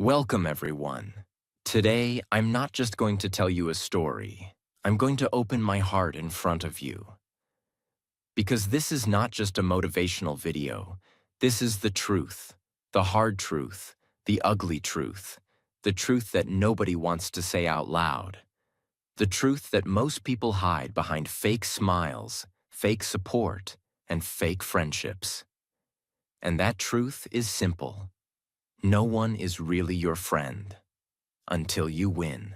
Welcome, everyone. Today, I'm not just going to tell you a story. I'm going to open my heart in front of you. Because this is not just a motivational video. This is the truth, the hard truth, the ugly truth, the truth that nobody wants to say out loud, the truth that most people hide behind fake smiles, fake support, and fake friendships. And that truth is simple. No one is really your friend until you win.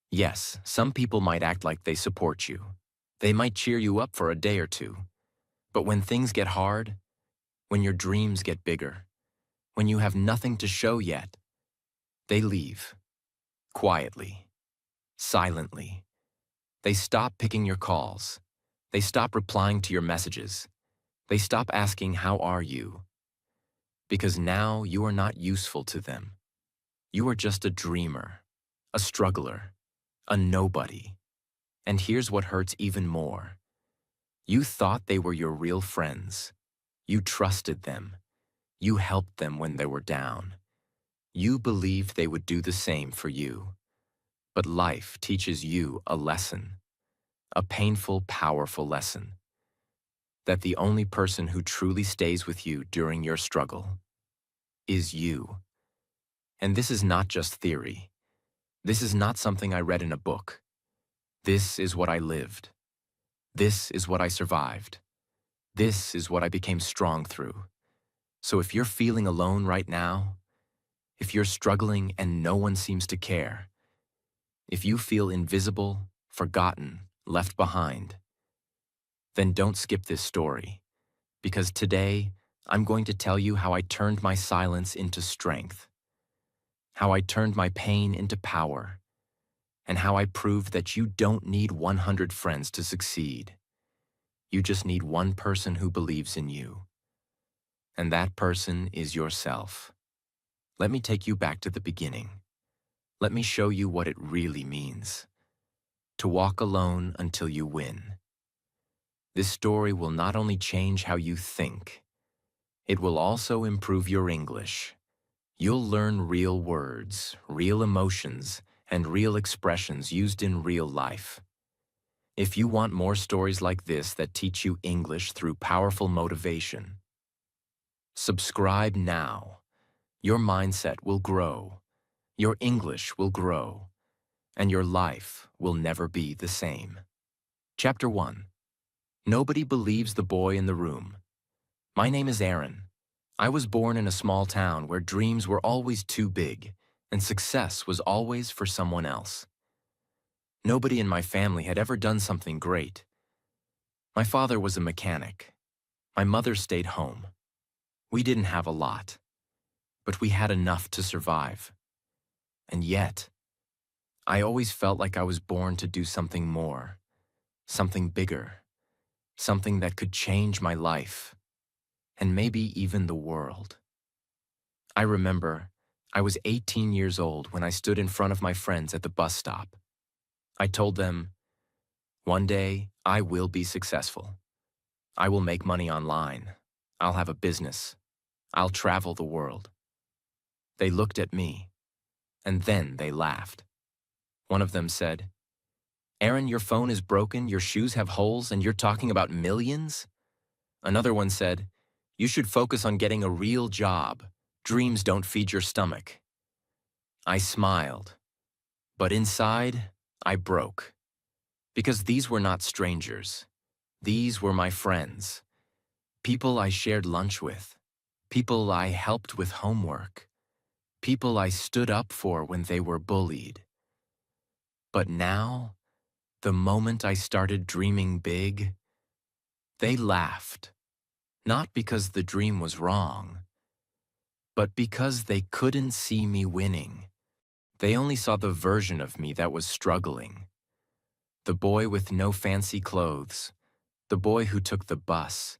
Yes, some people might act like they support you. They might cheer you up for a day or two. But when things get hard, when your dreams get bigger, when you have nothing to show yet, they leave. Quietly. Silently. They stop picking your calls. They stop replying to your messages. They stop asking, "How are you?" Because now you are not useful to them. You are just a dreamer, a struggler, a nobody. And here's what hurts even more. You thought they were your real friends. You trusted them. You helped them when they were down. You believed they would do the same for you. But life teaches you a lesson, a painful, powerful lesson, that the only person who truly stays with you during your struggle is you. And this is not just theory. This is not something I read in a book. This is what I lived. This is what I survived. This is what I became strong through. So if you're feeling alone right now, if you're struggling and no one seems to care, if you feel invisible, forgotten, left behind, then don't skip this story, because today I'm going to tell you how I turned my silence into strength, how I turned my pain into power, and how I proved that you don't need 100 friends to succeed. You just need one person who believes in you. And that person is yourself. Let me take you back to the beginning. Let me show you what it really means to walk alone until you win. This story will not only change how you think, it will also improve your English. You'll learn real words, real emotions, and real expressions used in real life. If you want more stories like this that teach you English through powerful motivation, subscribe now. Your mindset will grow, your English will grow, and your life will never be the same. Chapter 1. Nobody believes the boy in the room. My name is Aaron. I was born in a small town where dreams were always too big, and success was always for someone else. Nobody in my family had ever done something great. My father was a mechanic. My mother stayed home. We didn't have a lot, but we had enough to survive. And yet, I always felt like I was born to do something more, something bigger, something that could change my life, and maybe even the world. I remember I was 18 years old when I stood in front of my friends at the bus stop. I told them, "One day, I will be successful. I will make money online. I'll have a business. I'll travel the world." They looked at me, and then they laughed. One of them said, "Aaron, your phone is broken, your shoes have holes, and you're talking about millions?" Another one said, "You should focus on getting a real job. Dreams don't feed your stomach." I smiled, but inside, I broke. Because these were not strangers. These were my friends. People I shared lunch with. People I helped with homework. People I stood up for when they were bullied. But now, the moment I started dreaming big, they laughed. Not because the dream was wrong, but because they couldn't see me winning. They only saw the version of me that was struggling. The boy with no fancy clothes. The boy who took the bus.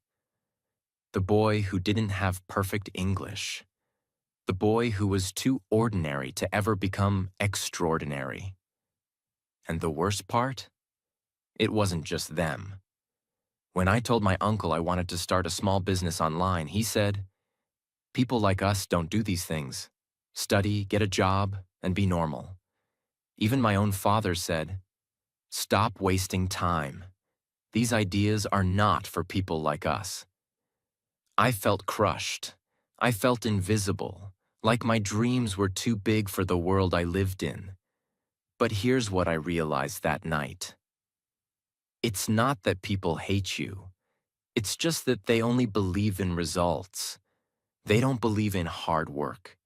The boy who didn't have perfect English. The boy who was too ordinary to ever become extraordinary. And the worst part? It wasn't just them. When I told my uncle I wanted to start a small business online, he said, "People like us don't do these things. study, get a job, and be normal. Even my own father said, "Stop wasting time. These ideas are not for people like us." I felt crushed. I felt invisible, like my dreams were too big for the world I lived in. But here's what I realized that night. It's not that people hate you. It's just that they only believe in results. They don't believe in hard work.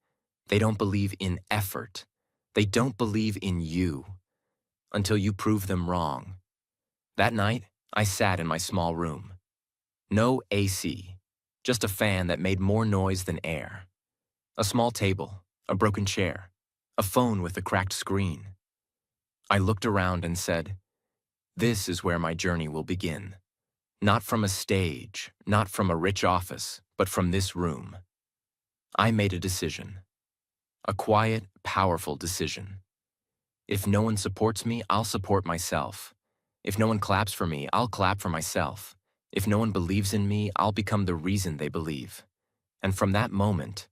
They don't believe in effort. They don't believe in you until you prove them wrong. That night, I sat in my small room. No AC, just a fan that made more noise than air. A small table, a broken chair, a phone with a cracked screen. I looked around and said, "This is where my journey will begin. Not from a stage, not from a rich office, but from this room." I made a decision. A quiet, powerful decision. If no one supports me, I'll support myself. If no one claps for me, I'll clap for myself. If no one believes in me, I'll become the reason they believe. And from that moment,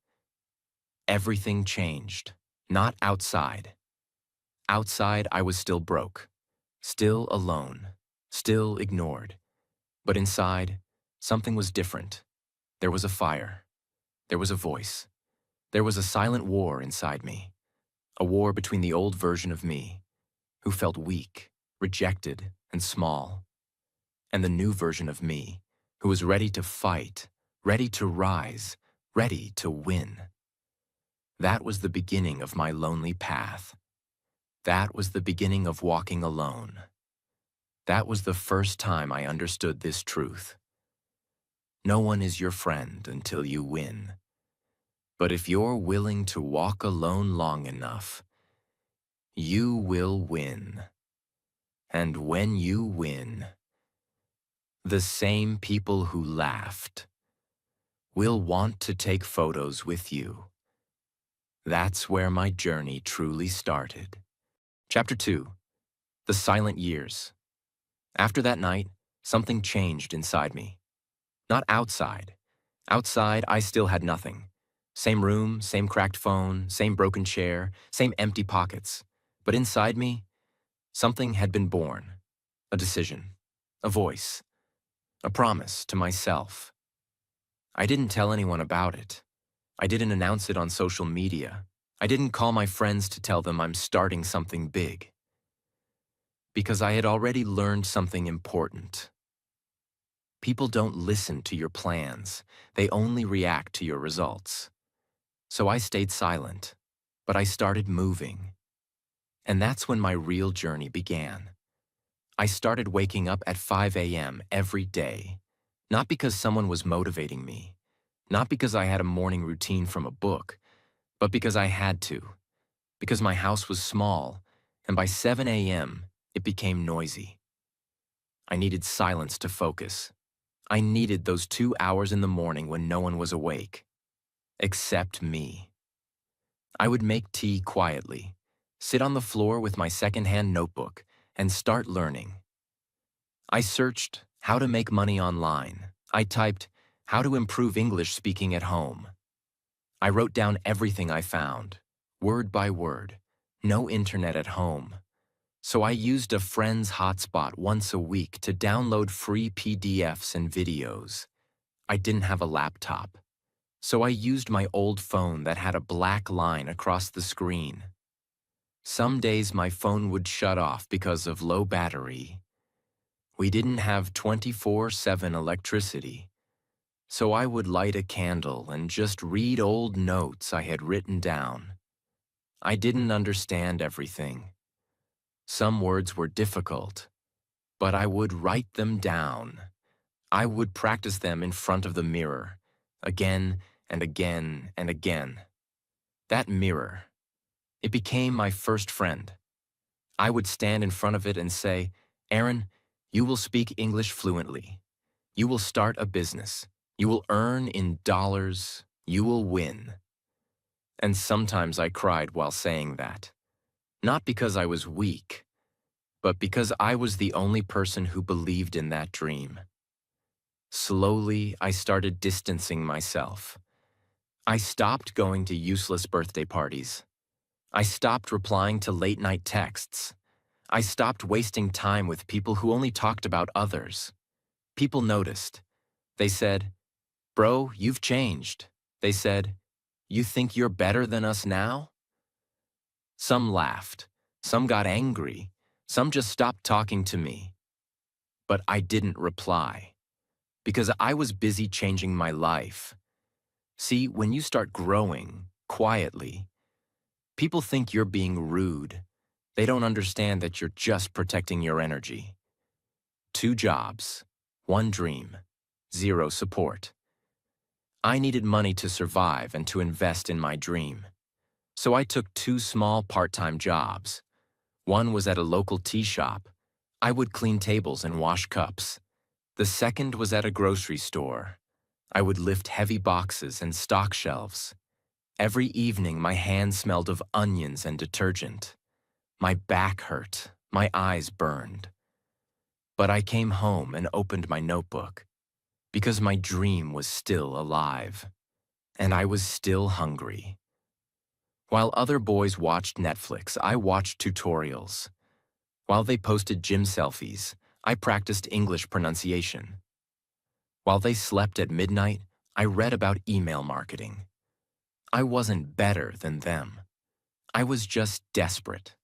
everything changed. Not outside. Outside, I was still broke, still alone, still ignored. But inside, something was different. There was a fire. There was a voice. There was a silent war inside me. A war between the old version of me, who felt weak, rejected, and small, and the new version of me, who was ready to fight, ready to rise, ready to win. That was the beginning of my lonely path. That was the beginning of walking alone. That was the first time I understood this truth. No one is your friend until you win. But if you're willing to walk alone long enough, you will win. And when you win, the same people who laughed will want to take photos with you. That's where my journey truly started. Chapter 2. The Silent Years. After that night, something changed inside me. Not outside. Outside, I still had nothing. Same room, same cracked phone, same broken chair, same empty pockets. But inside me, something had been born. A decision. A voice. A promise to myself. I didn't tell anyone about it. I didn't announce it on social media. I didn't call my friends to tell them I'm starting something big. Because I had already learned something important. People don't listen to your plans. They only react to your results. So I stayed silent, but I started moving. And that's when my real journey began. I started waking up at 5 a.m. every day, not because someone was motivating me, not because I had a morning routine from a book, but because I had to, because my house was small, and by 7 a.m., it became noisy. I needed silence to focus. I needed those 2 hours in the morning when no one was awake, except me. I would make tea quietly, sit on the floor with my secondhand notebook, and start learning. I searched how to make money online. I typed how to improve English speaking at home. I wrote down everything I found, word by word. No internet at home. So I used a friend's hotspot once a week to download free PDFs and videos. I didn't have a laptop, so I used my old phone that had a black line across the screen. Some days my phone would shut off because of low battery. We didn't have 24/7 electricity, so I would light a candle and just read old notes I had written down. I didn't understand everything. Some words were difficult, but I would write them down. I would practice them in front of the mirror, again and again and again. That mirror, it became my first friend. I would stand in front of it and say, "Aaron, you will speak English fluently. You will start a business. You will earn in dollars. You will win." And sometimes I cried while saying that. Not because I was weak, but because I was the only person who believed in that dream. Slowly, I started distancing myself. I stopped going to useless birthday parties. I stopped replying to late-night texts. I stopped wasting time with people who only talked about others. People noticed. They said, "Bro, you've changed." They said, "You think you're better than us now?" Some laughed. Some got angry. Some just stopped talking to me. But I didn't reply because I was busy changing my life. See, when you start growing quietly, people think you're being rude. They don't understand that you're just protecting your energy. 2 jobs, 1 dream, 0 support. I needed money to survive and to invest in my dream. So I took 2 small part-time jobs. One was at a local tea shop. I would clean tables and wash cups. The second was at a grocery store. I would lift heavy boxes and stock shelves. Every evening, my hands smelled of onions and detergent. My back hurt. My eyes burned. But I came home and opened my notebook because my dream was still alive, and I was still hungry. While other boys watched Netflix, I watched tutorials. While they posted gym selfies, I practiced English pronunciation. While they slept at midnight, I read about email marketing. I wasn't better than them. I was just desperate.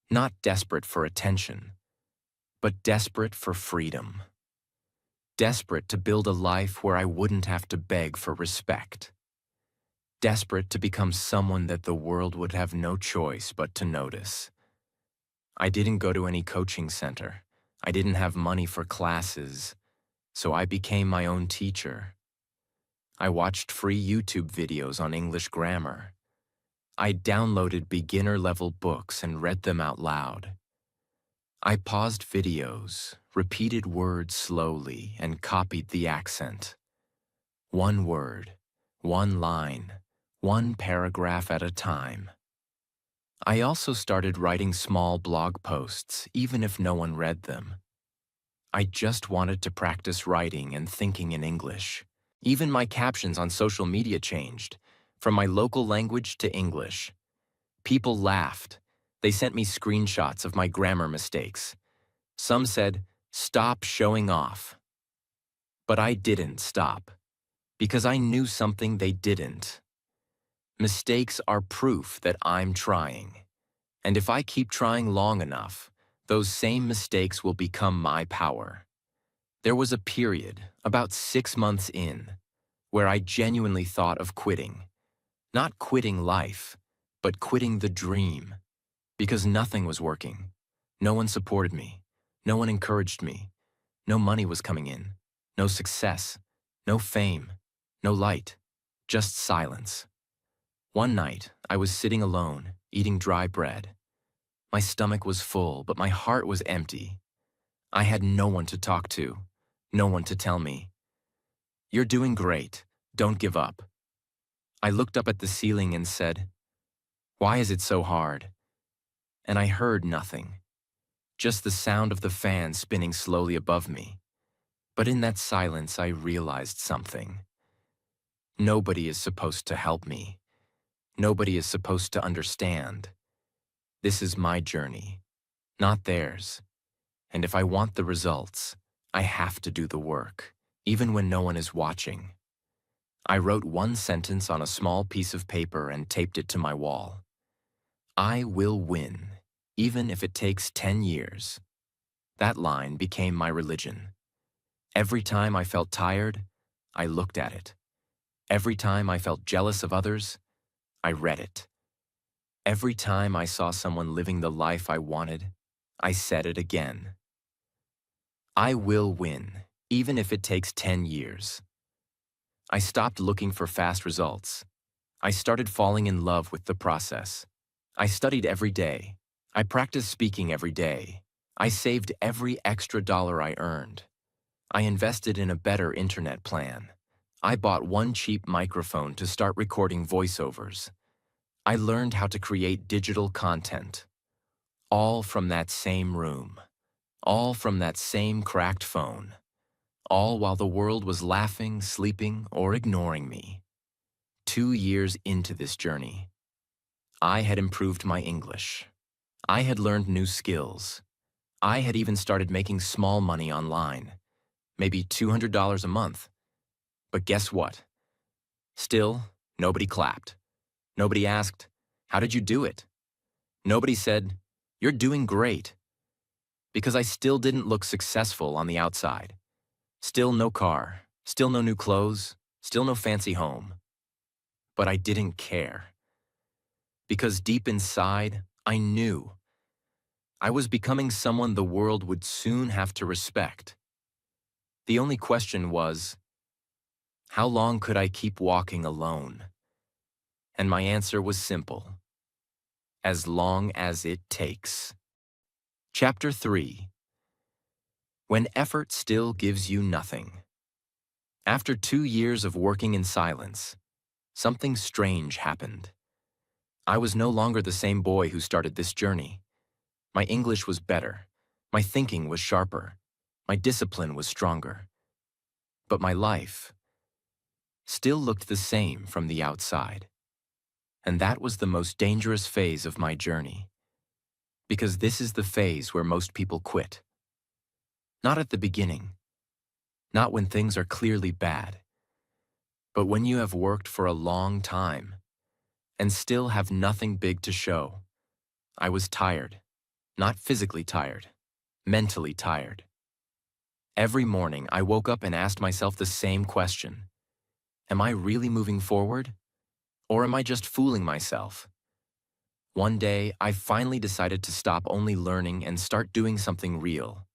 Not desperate for attention, but desperate for freedom. Desperate to build a life where I wouldn't have to beg for respect. Desperate to become someone that the world would have no choice but to notice. I didn't go to any coaching center. I didn't have money for classes, so I became my own teacher. I watched free YouTube videos on English grammar. I downloaded beginner-level books and read them out loud. I paused videos, repeated words slowly, and copied the accent. 1 word, 1 line, 1 paragraph at a time. I also started writing small blog posts, even if no one read them. I just wanted to practice writing and thinking in English. Even my captions on social media changed, from my local language to English. People laughed. They sent me screenshots of my grammar mistakes. Some said, "Stop showing off." But I didn't stop, because I knew something they didn't. Mistakes are proof that I'm trying. And if I keep trying long enough, those same mistakes will become my power. There was a period, about 6 months in, where I genuinely thought of quitting. Not quitting life, but quitting the dream. Because nothing was working. No one supported me. No one encouraged me. No money was coming in. No success. No fame. No light. Just silence. One night, I was sitting alone, eating dry bread. My stomach was full, but my heart was empty. I had no one to talk to. No one to tell me, "You're doing great. Don't give up." I looked up at the ceiling and said, "Why is it so hard?" And I heard nothing. Just the sound of the fan spinning slowly above me. But in that silence, I realized something. Nobody is supposed to help me. Nobody is supposed to understand. This is my journey, not theirs. And if I want the results, I have to do the work, even when no one is watching. I wrote 1 sentence on a small piece of paper and taped it to my wall. I will win, even if it takes 10 years. That line became my religion. Every time I felt tired, I looked at it. Every time I felt jealous of others, I read it. Every time I saw someone living the life I wanted, I said it again. I will win, even if it takes 10 years. I stopped looking for fast results. I started falling in love with the process. I studied every day. I practiced speaking every day. I saved every extra dollar I earned. I invested in a better internet plan. I bought 1 cheap microphone to start recording voiceovers. I learned how to create digital content. All from that same room. All from that same cracked phone. All while the world was laughing, sleeping, or ignoring me. 2 years into this journey. I had improved my English. I had learned new skills. I had even started making small money online, maybe $200 a month. But guess what? Still, nobody clapped. Nobody asked, "How did you do it?" Nobody said, "You're doing great." Because I still didn't look successful on the outside. Still no car, still no new clothes, still no fancy home. But I didn't care. Because deep inside, I knew I was becoming someone the world would soon have to respect. The only question was, how long could I keep walking alone? And my answer was simple: as long as it takes. Chapter 3. When effort still gives you nothing. After 2 years of working in silence, something strange happened. I was no longer the same boy who started this journey. My English was better. My thinking was sharper. My discipline was stronger. But my life still looked the same from the outside. And that was the most dangerous phase of my journey. Because this is the phase where most people quit. Not at the beginning. Not when things are clearly bad. But when you have worked for a long time and still have nothing big to show. I was tired. Not physically tired. Mentally tired. Every morning I woke up and asked myself the same question. Am I really moving forward? Or am I just fooling myself? One day, I finally decided to stop only learning and start doing something real.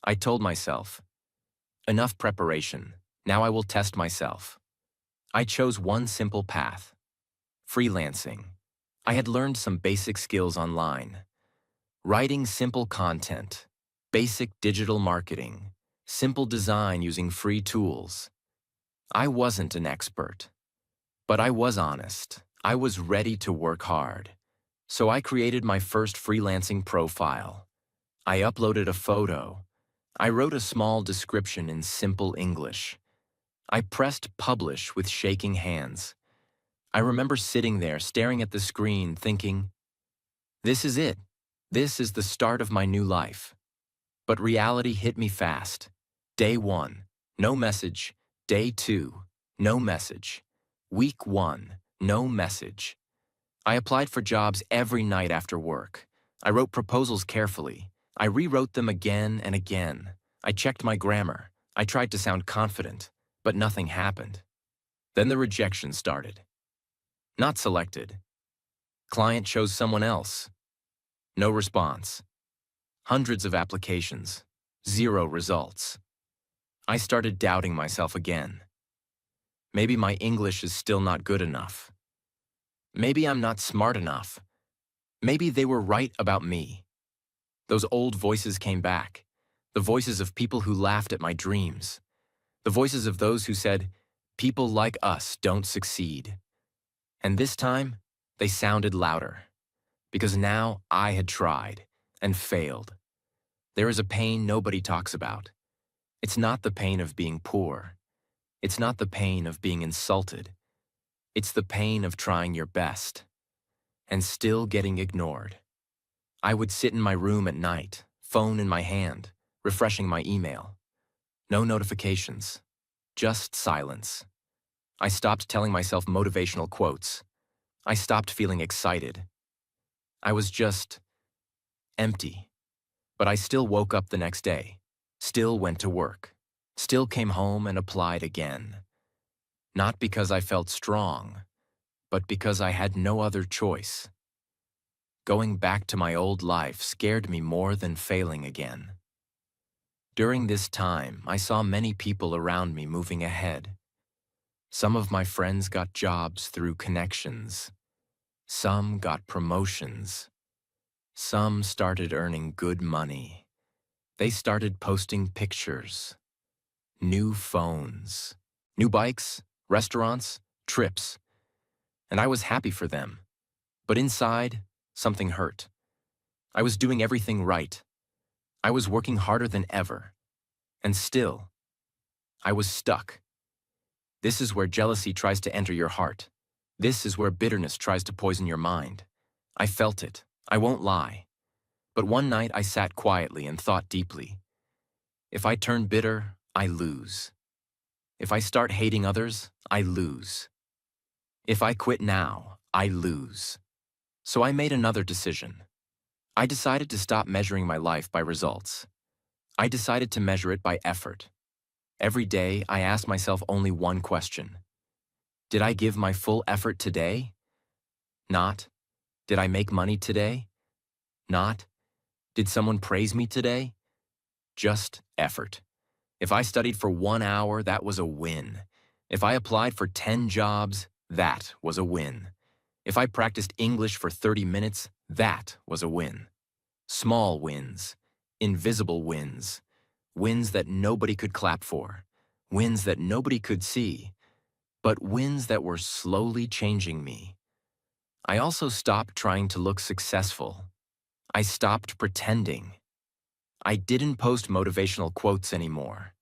I told myself, enough preparation, now I will test myself. I chose one simple path: freelancing. I had learned some basic skills online. Writing simple content, basic digital marketing, simple design using free tools. I wasn't an expert, but I was honest. I was ready to work hard. So I created my first freelancing profile. I uploaded a photo. I wrote a small description in simple English. I pressed publish with shaking hands. I remember sitting there staring at the screen thinking, this is it. This is the start of my new life. But reality hit me fast. Day 1, no message. Day 2, no message. Week 1, no message. I applied for jobs every night after work. I wrote proposals carefully. I rewrote them again and again. I checked my grammar. I tried to sound confident, but nothing happened. Then the rejection started. Not selected. Client chose someone else. No response. Hundreds of applications. 0 results. I started doubting myself again. Maybe my English is still not good enough. Maybe I'm not smart enough. Maybe they were right about me. Those old voices came back. The voices of people who laughed at my dreams. The voices of those who said, people like us don't succeed. And this time, they sounded louder. Because now I had tried and failed. There is a pain nobody talks about. It's not the pain of being poor. It's not the pain of being insulted. It's the pain of trying your best and still getting ignored. I would sit in my room at night, phone in my hand, refreshing my email. No notifications, just silence. I stopped telling myself motivational quotes. I stopped feeling excited. I was just empty. But I still woke up the next day, still went to work, still came home and applied again. Not because I felt strong, but because I had no other choice. Going back to my old life scared me more than failing again. During this time, I saw many people around me moving ahead. Some of my friends got jobs through connections. Some got promotions. Some started earning good money. They started posting pictures. New phones. New bikes, restaurants, trips. And I was happy for them. But inside, something hurt. I was doing everything right. I was working harder than ever. And still, I was stuck. This is where jealousy tries to enter your heart. This is where bitterness tries to poison your mind. I felt it. I won't lie. But one night I sat quietly and thought deeply. If I turn bitter, I lose. If I start hating others, I lose. If I quit now, I lose. So I made another decision. I decided to stop measuring my life by results. I decided to measure it by effort. Every day, I asked myself only one question. Did I give my full effort today? Not. Did I make money today? Not. Did someone praise me today? Just effort. If I studied for 1 hour, that was a win. If I applied for 10 jobs, that was a win. If I practiced English for 30 minutes, that was a win. Small wins, invisible wins, wins that nobody could clap for, wins that nobody could see, but wins that were slowly changing me. I also stopped trying to look successful. I stopped pretending. I didn't post motivational quotes anymore.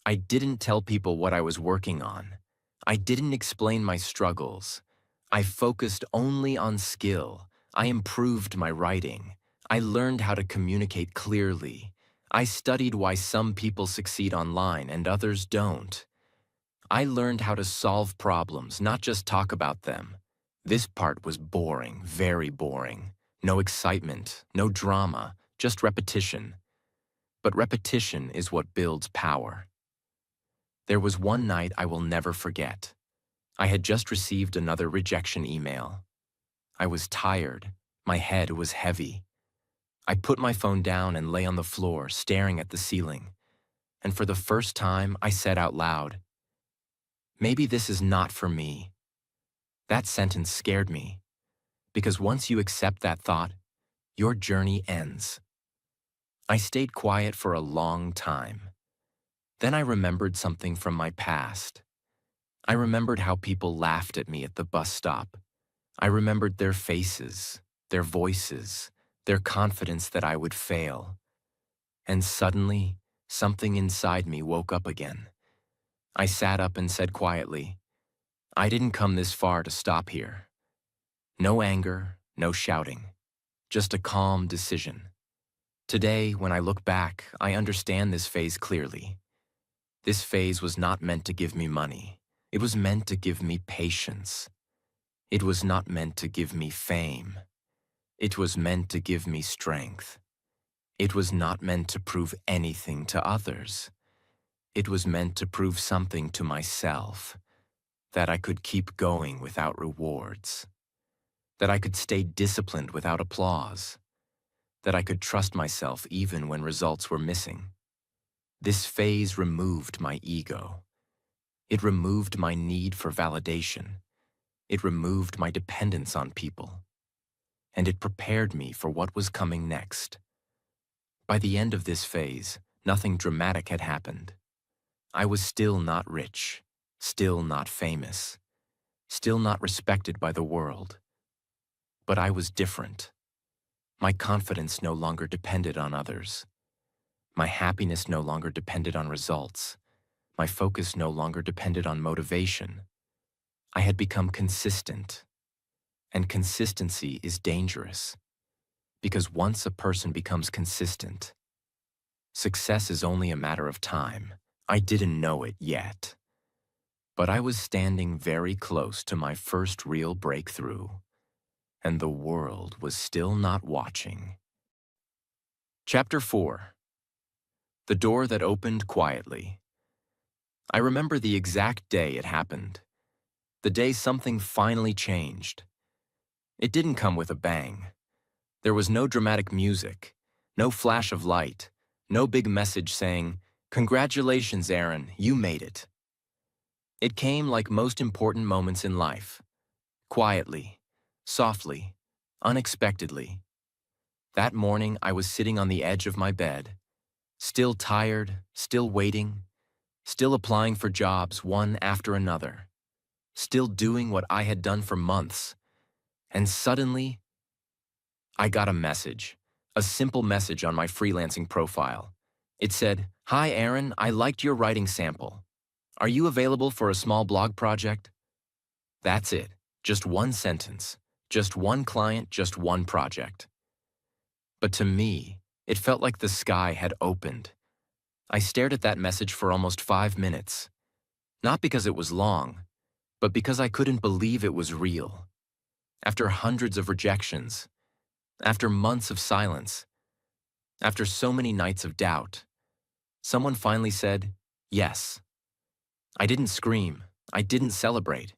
I didn't tell people what I was working on. I didn't explain my struggles. I focused only on skill. I improved my writing. I learned how to communicate clearly. I studied why some people succeed online and others don't. I learned how to solve problems, not just talk about them. This part was boring, very boring. No excitement, no drama, just repetition. But repetition is what builds power. There was one night I will never forget. I had just received another rejection email. I was tired. My head was heavy. I put my phone down and lay on the floor, staring at the ceiling. And for the first time, I said out loud, "Maybe this is not for me." That sentence scared me, because once you accept that thought, your journey ends. I stayed quiet for a long time. Then I remembered something from my past. I remembered how people laughed at me at the bus stop. I remembered their faces, their voices, their confidence that I would fail. And suddenly, something inside me woke up again. I sat up and said quietly, "I didn't come this far to stop here." No anger, no shouting, just a calm decision. Today, when I look back, I understand this phase clearly. This phase was not meant to give me money. It was meant to give me patience. It was not meant to give me fame. It was meant to give me strength. It was not meant to prove anything to others. It was meant to prove something to myself, that I could keep going without rewards, that I could stay disciplined without applause, that I could trust myself even when results were missing. This phase removed my ego. It removed my need for validation. It removed my dependence on people. And it prepared me for what was coming next. By the end of this phase, nothing dramatic had happened. I was still not rich, still not famous, still not respected by the world. But I was different. My confidence no longer depended on others. My happiness no longer depended on results. My focus no longer depended on motivation. I had become consistent. And consistency is dangerous, because once a person becomes consistent, success is only a matter of time. I didn't know it yet, but I was standing very close to my first real breakthrough, and the world was still not watching. Chapter 4. The Door That Opened Quietly. I remember the exact day it happened, the day something finally changed. It didn't come with a bang. There was no dramatic music, no flash of light, no big message saying, "Congratulations, Aaron, you made it." It came like most important moments in life, quietly, softly, unexpectedly. That morning, I was sitting on the edge of my bed, still tired, still waiting, still applying for jobs one after another, still doing what I had done for months, and suddenly, I got a message, a simple message on my freelancing profile. It said, "Hi Aaron, I liked your writing sample. Are you available for a small blog project?" That's it. Just one sentence, just one client, just one project. But to me, it felt like the sky had opened. I stared at that message for almost 5 minutes, not because it was long, but because I couldn't believe it was real. After hundreds of rejections, after months of silence, after so many nights of doubt, someone finally said, yes. I didn't scream. I didn't celebrate.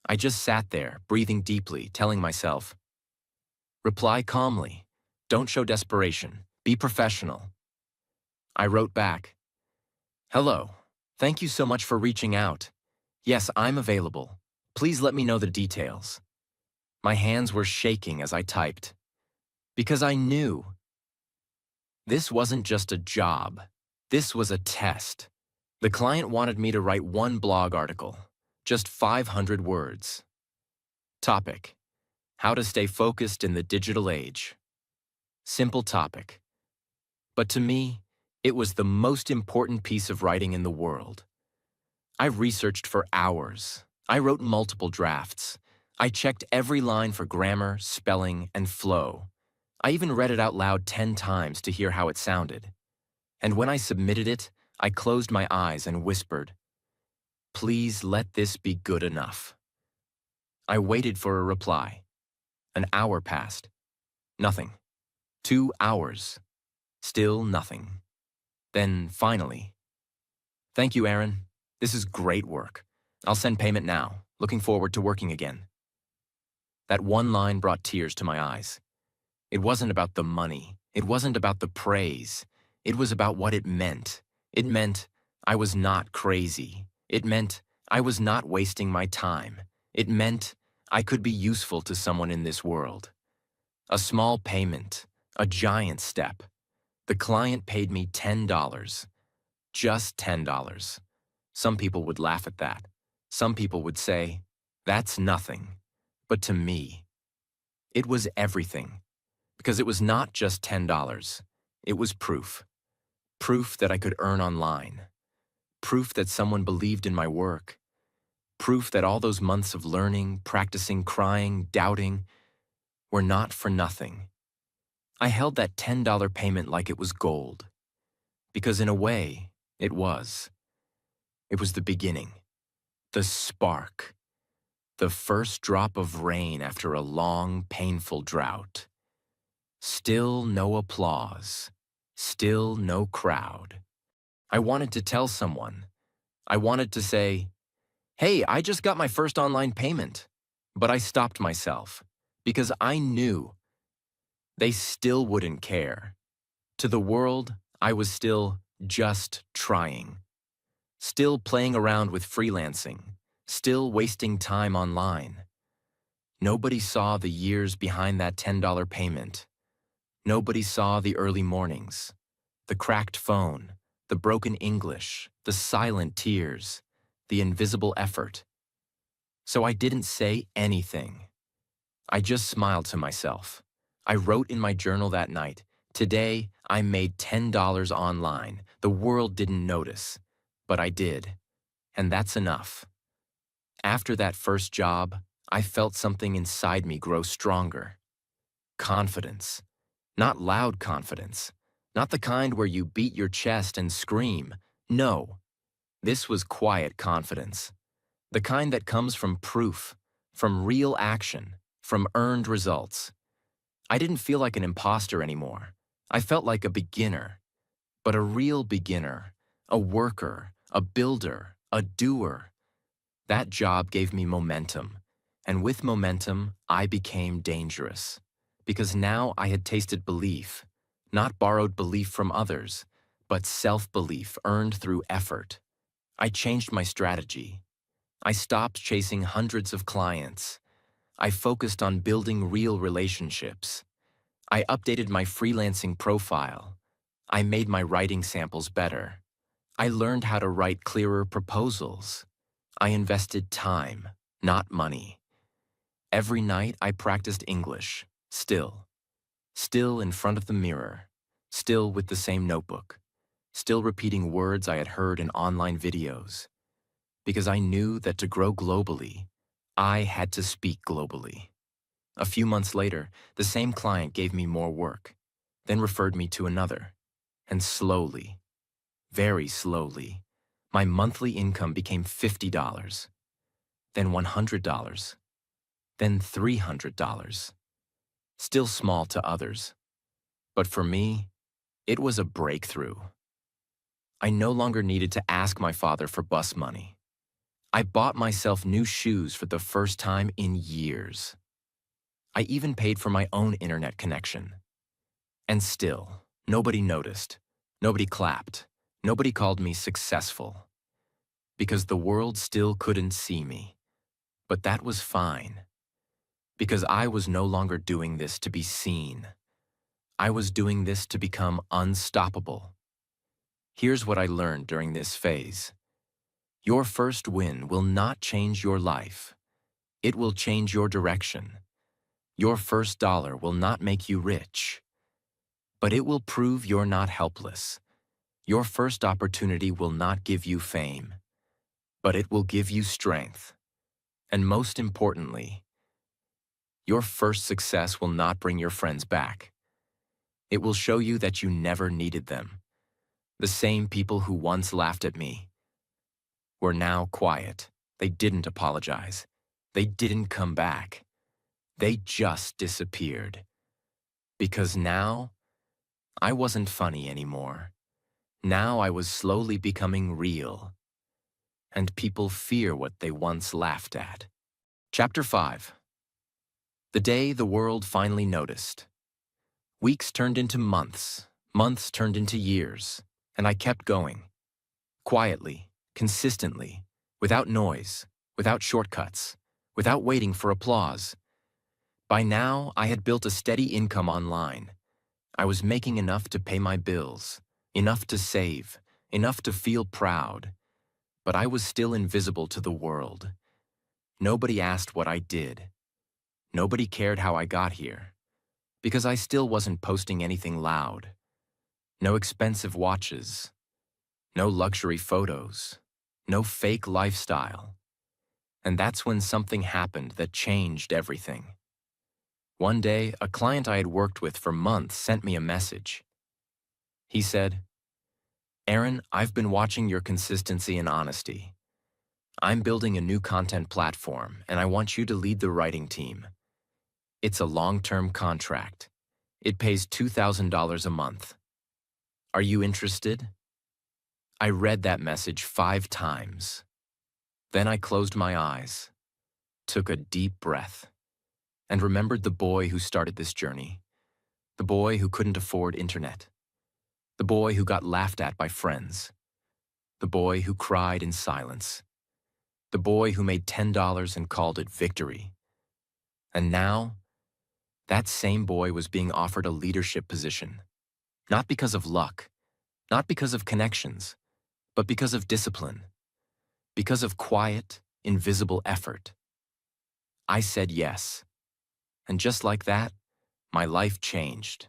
I just sat there, breathing deeply, telling myself, reply calmly. Don't show desperation. Be professional. I wrote back, hello. Thank you so much for reaching out. Yes, I'm available. Please let me know the details. My hands were shaking as I typed, because I knew this wasn't just a job. This was a test. The client wanted me to write one blog article, just 500 words. Topic: how to stay focused in the digital age. Simple topic. But to me, it was the most important piece of writing in the world. I researched for hours. I wrote multiple drafts. I checked every line for grammar, spelling, and flow. I even read it out loud 10 times to hear how it sounded. And when I submitted it, I closed my eyes and whispered, please let this be good enough. I waited for a reply. An hour passed. Nothing. 2 hours. Still nothing. Then finally, thank you, Aaron. This is great work. I'll send payment now. Looking forward to working again. That one line brought tears to my eyes. It wasn't about the money. It wasn't about the praise. It was about what it meant. It meant I was not crazy. It meant I was not wasting my time. It meant I could be useful to someone in this world. A small payment, a giant step. The client paid me $10. Just $10. Some people would laugh at that. Some people would say, that's nothing. But to me, it was everything. Because it was not just $10. It was proof. Proof that I could earn online. Proof that someone believed in my work. Proof that all those months of learning, practicing, crying, doubting were not for nothing. I held that $10 payment like it was gold. Because in a way, it was. It was the beginning. The spark. The first drop of rain after a long, painful drought. Still no applause. Still no crowd. I wanted to tell someone. I wanted to say, hey, I just got my first online payment. But I stopped myself because I knew they still wouldn't care. To the world, I was still just trying. Still playing around with freelancing. Still wasting time online. Nobody saw the years behind that $10 payment. Nobody saw the early mornings, the cracked phone, the broken English, the silent tears, the invisible effort. So I didn't say anything. I just smiled to myself. I wrote in my journal that night, today I made $10 online. The world didn't notice, but I did. And that's enough. After that first job, I felt something inside me grow stronger. Confidence. Not loud confidence. Not the kind where you beat your chest and scream. No. This was quiet confidence. The kind that comes from proof, from real action, from earned results. I didn't feel like an imposter anymore. I felt like a beginner. But a real beginner. A worker. A builder. A doer. That job gave me momentum. And with momentum, I became dangerous. Because now I had tasted belief, not borrowed belief from others, but self-belief earned through effort. I changed my strategy. I stopped chasing hundreds of clients. I focused on building real relationships. I updated my freelancing profile. I made my writing samples better. I learned how to write clearer proposals. I invested time, not money. Every night I practiced English. Still in front of the mirror, still with the same notebook, still repeating words I had heard in online videos. Because I knew that to grow globally, I had to speak globally. A few months later, the same client gave me more work, then referred me to another. And slowly, very slowly, my monthly income became $50, then $100, then $300. Still small to others, but for me, it was a breakthrough. I no longer needed to ask my father for bus money. I bought myself new shoes for the first time in years. I even paid for my own internet connection. And still, nobody noticed, nobody clapped, nobody called me successful. Because the world still couldn't see me. But that was fine. Because I was no longer doing this to be seen. I was doing this to become unstoppable. Here's what I learned during this phase. Your first win will not change your life. It will change your direction. Your first dollar will not make you rich, but it will prove you're not helpless. Your first opportunity will not give you fame, but it will give you strength. And most importantly, your first success will not bring your friends back. It will show you that you never needed them. The same people who once laughed at me were now quiet. They didn't apologize. They didn't come back. They just disappeared. Because now, I wasn't funny anymore. Now I was slowly becoming real. And people fear what they once laughed at. Chapter 5. The day the world finally noticed. Weeks turned into months. Months turned into years. And I kept going. Quietly, consistently, without noise, without shortcuts, without waiting for applause. By now, I had built a steady income online. I was making enough to pay my bills, enough to save, enough to feel proud. But I was still invisible to the world. Nobody asked what I did. Nobody cared how I got here. Because I still wasn't posting anything loud. No expensive watches. No luxury photos. No fake lifestyle. And that's when something happened that changed everything. One day, a client I had worked with for months sent me a message. He said, "Aaron, I've been watching your consistency and honesty. I'm building a new content platform, and I want you to lead the writing team. It's a long-term contract. It pays $2,000 a month. Are you interested?" I read that message 5 times. Then I closed my eyes, took a deep breath, and remembered the boy who started this journey. The boy who couldn't afford internet. The boy who got laughed at by friends. The boy who cried in silence. The boy who made $10 and called it victory. And now, that same boy was being offered a leadership position. Not because of luck, not because of connections, but because of discipline. Because of quiet, invisible effort. I said yes. And just like that, my life changed.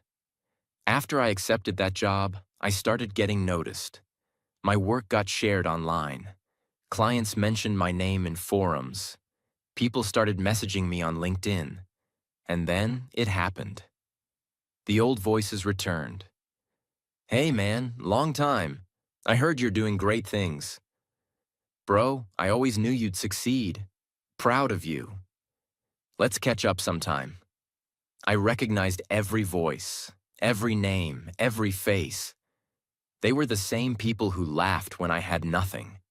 After I accepted that job, I started getting noticed. My work got shared online. Clients mentioned my name in forums. People started messaging me on LinkedIn. And then it happened. The old voices returned. "Hey man, long time. I heard you're doing great things. Bro, I always knew you'd succeed. Proud of you. Let's catch up sometime." I recognized every voice, every name, every face. They were the same people who laughed when I had nothing,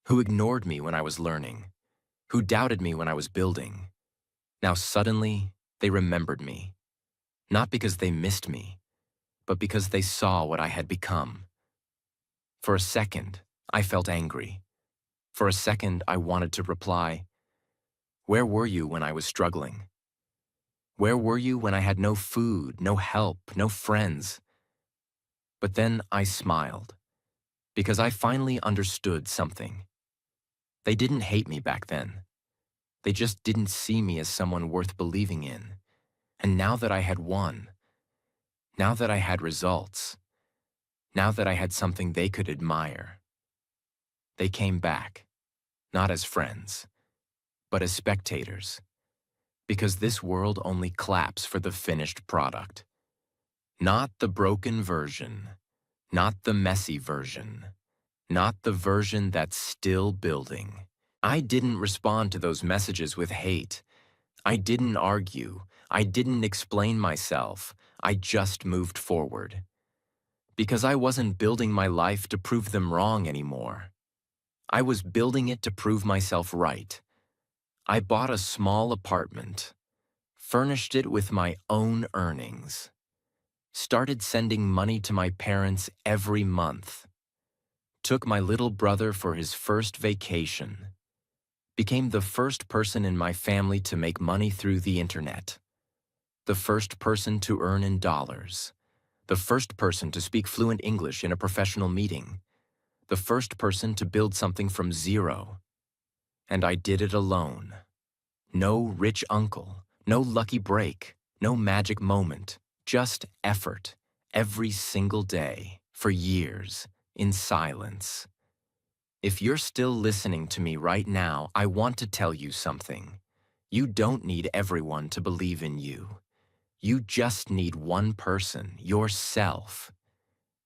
who ignored me when I was learning, who doubted me when I was building. Now suddenly, they remembered me. Not because they missed me, but because they saw what I had become. For a second, I felt angry. For a second, I wanted to reply, "Where were you when I was struggling? Where were you when I had no food, no help, no friends?" But then I smiled, because I finally understood something. They didn't hate me back then. They just didn't see me as someone worth believing in. And now that I had won, now that I had results, now that I had something they could admire, they came back, not as friends, but as spectators. Because this world only claps for the finished product. Not the broken version, not the messy version, not the version that's still building. I didn't respond to those messages with hate. I didn't argue. I didn't explain myself. I just moved forward. Because I wasn't building my life to prove them wrong anymore. I was building it to prove myself right. I bought a small apartment, furnished it with my own earnings, started sending money to my parents every month, took my little brother for his first vacation, became the first person in my family to make money through the internet, the first person to earn in dollars, the first person to speak fluent English in a professional meeting, the first person to build something from zero. And I did it alone. No rich uncle, no lucky break, no magic moment, just effort, every single day, for years, in silence. If you're still listening to me right now, I want to tell you something. You don't need everyone to believe in you. You just need one person, yourself.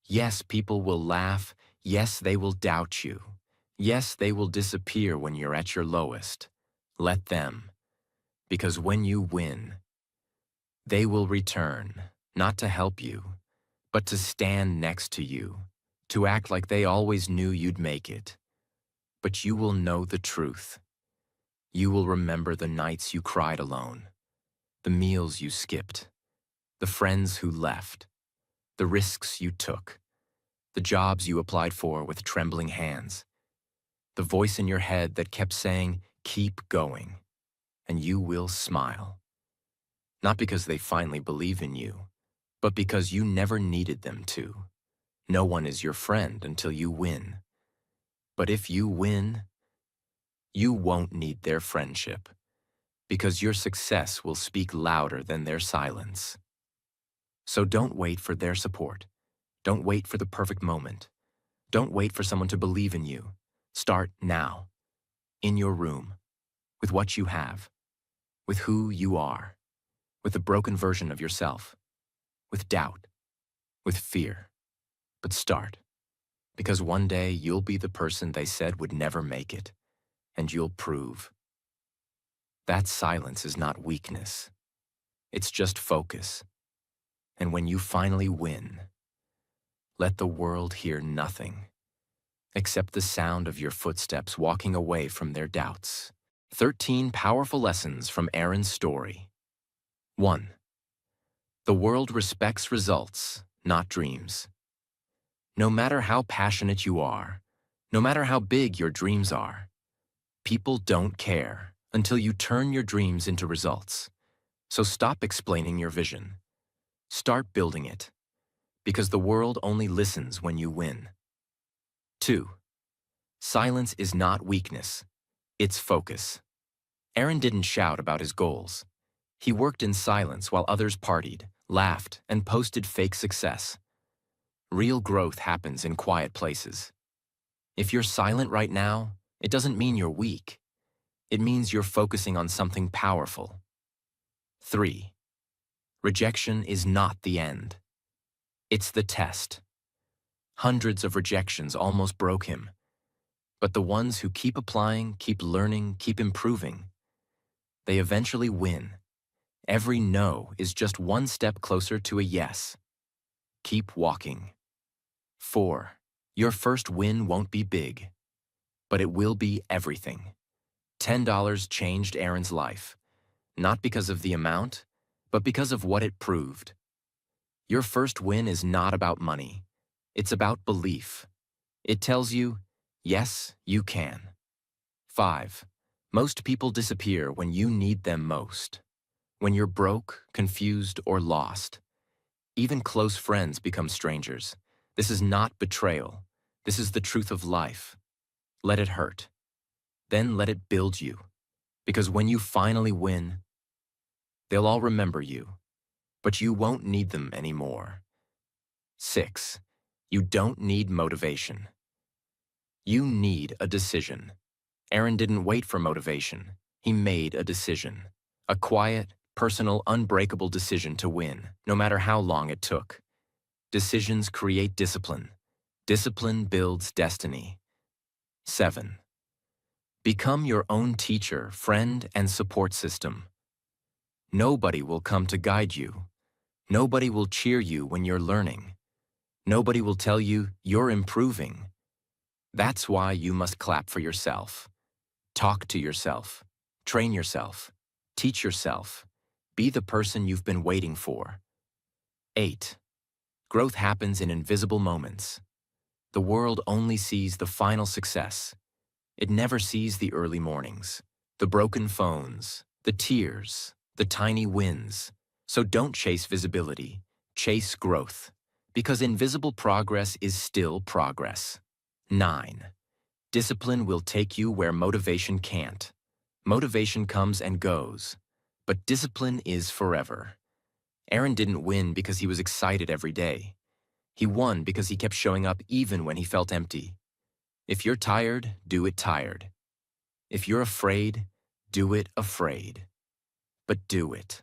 Yes, people will laugh. Yes, they will doubt you. Yes, they will disappear when you're at your lowest. Let them. Because when you win, they will return, not to help you, but to stand next to you, to act like they always knew you'd make it. But you will know the truth. You will remember the nights you cried alone, the meals you skipped, the friends who left, the risks you took, the jobs you applied for with trembling hands, the voice in your head that kept saying, "Keep going," and you will smile. Not because they finally believe in you, but because you never needed them to. No one is your friend until you win. But if you win, you won't need their friendship, because your success will speak louder than their silence. So don't wait for their support. Don't wait for the perfect moment. Don't wait for someone to believe in you. Start now, in your room, with what you have, with who you are, with the broken version of yourself, with doubt, with fear. But start, because one day you'll be the person they said would never make it, and you'll prove. That silence is not weakness. It's just focus. And when you finally win, let the world hear nothing except the sound of your footsteps walking away from their doubts. 13 powerful lessons from Aaron's story. 1. The world respects results, not dreams. No matter how passionate you are, no matter how big your dreams are, people don't care until you turn your dreams into results. So stop explaining your vision. Start building it, because the world only listens when you win. 2. Silence is not weakness, it's focus. Aaron didn't shout about his goals. He worked in silence while others partied, laughed, and posted fake success. Real growth happens in quiet places. If you're silent right now, it doesn't mean you're weak. It means you're focusing on something powerful. 3. Rejection is not the end. It's the test. Hundreds of rejections almost broke him. But the ones who keep applying, keep learning, keep improving, they eventually win. Every no is just one step closer to a yes. Keep walking. 4. Your first win won't be big, but it will be everything. $10 changed Aaron's life, not because of the amount, but because of what it proved. Your first win is not about money. It's about belief. It tells you, yes, you can. 5. Most people disappear when you need them most. When you're broke, confused, or lost. Even close friends become strangers. This is not betrayal. This is the truth of life. Let it hurt. Then let it build you. Because when you finally win, they'll all remember you, but you won't need them anymore. 6. You don't need motivation. You need a decision. Aaron didn't wait for motivation. He made a decision. A quiet, personal, unbreakable decision to win, no matter how long it took. Decisions create discipline. Discipline builds destiny. 7. Become your own teacher, friend, and support system. Nobody will come to guide you. Nobody will cheer you when you're learning. Nobody will tell you you're improving. That's why you must clap for yourself. Talk to yourself. Train yourself. Teach yourself. Be the person you've been waiting for. 8. Growth happens in invisible moments. The world only sees the final success. It never sees the early mornings, the broken phones, the tears, the tiny wins. So don't chase visibility, chase growth, because invisible progress is still progress. 9. Discipline will take you where motivation can't. Motivation comes and goes, but discipline is forever. Aaron didn't win because he was excited every day. He won because he kept showing up even when he felt empty. If you're tired, do it tired. If you're afraid, do it afraid. But do it.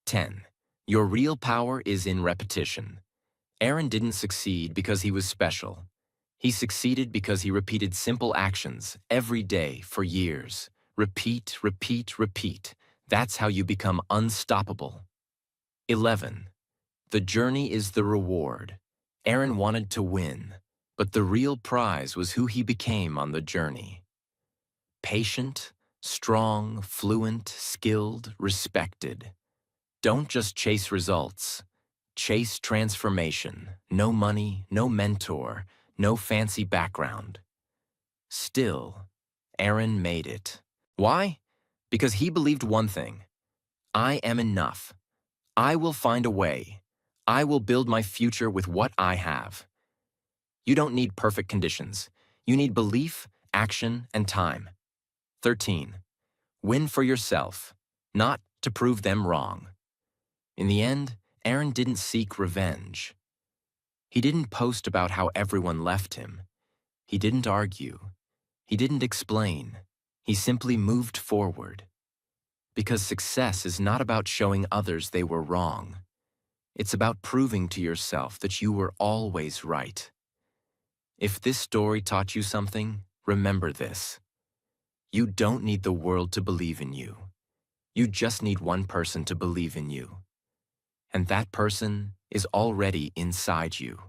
10. Your real power is in repetition. Aaron didn't succeed because he was special. He succeeded because he repeated simple actions every day for years. Repeat, repeat, repeat. That's how you become unstoppable. 11. The journey is the reward. Aaron wanted to win, but the real prize was who he became on the journey. Patient, strong, fluent, skilled, respected. Don't just chase results. Chase transformation. No money, no mentor, no fancy background. Still, Aaron made it. Why? Because he believed one thing. I am enough. I will find a way. I will build my future with what I have. You don't need perfect conditions. You need belief, action, and time. 13. Win for yourself, not to prove them wrong. In the end, Aaron didn't seek revenge. He didn't post about how everyone left him. He didn't argue. He didn't explain. He simply moved forward. Because success is not about showing others they were wrong. It's about proving to yourself that you were always right. If this story taught you something, remember this. You don't need the world to believe in you. You just need one person to believe in you. And that person is already inside you.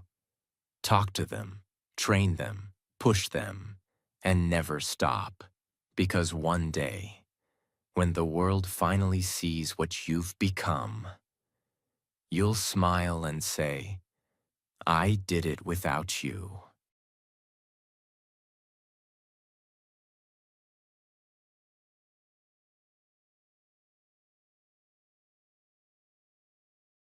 Talk to them, train them, push them, and never stop. Because one day, when the world finally sees what you've become, you'll smile and say, I did it without you.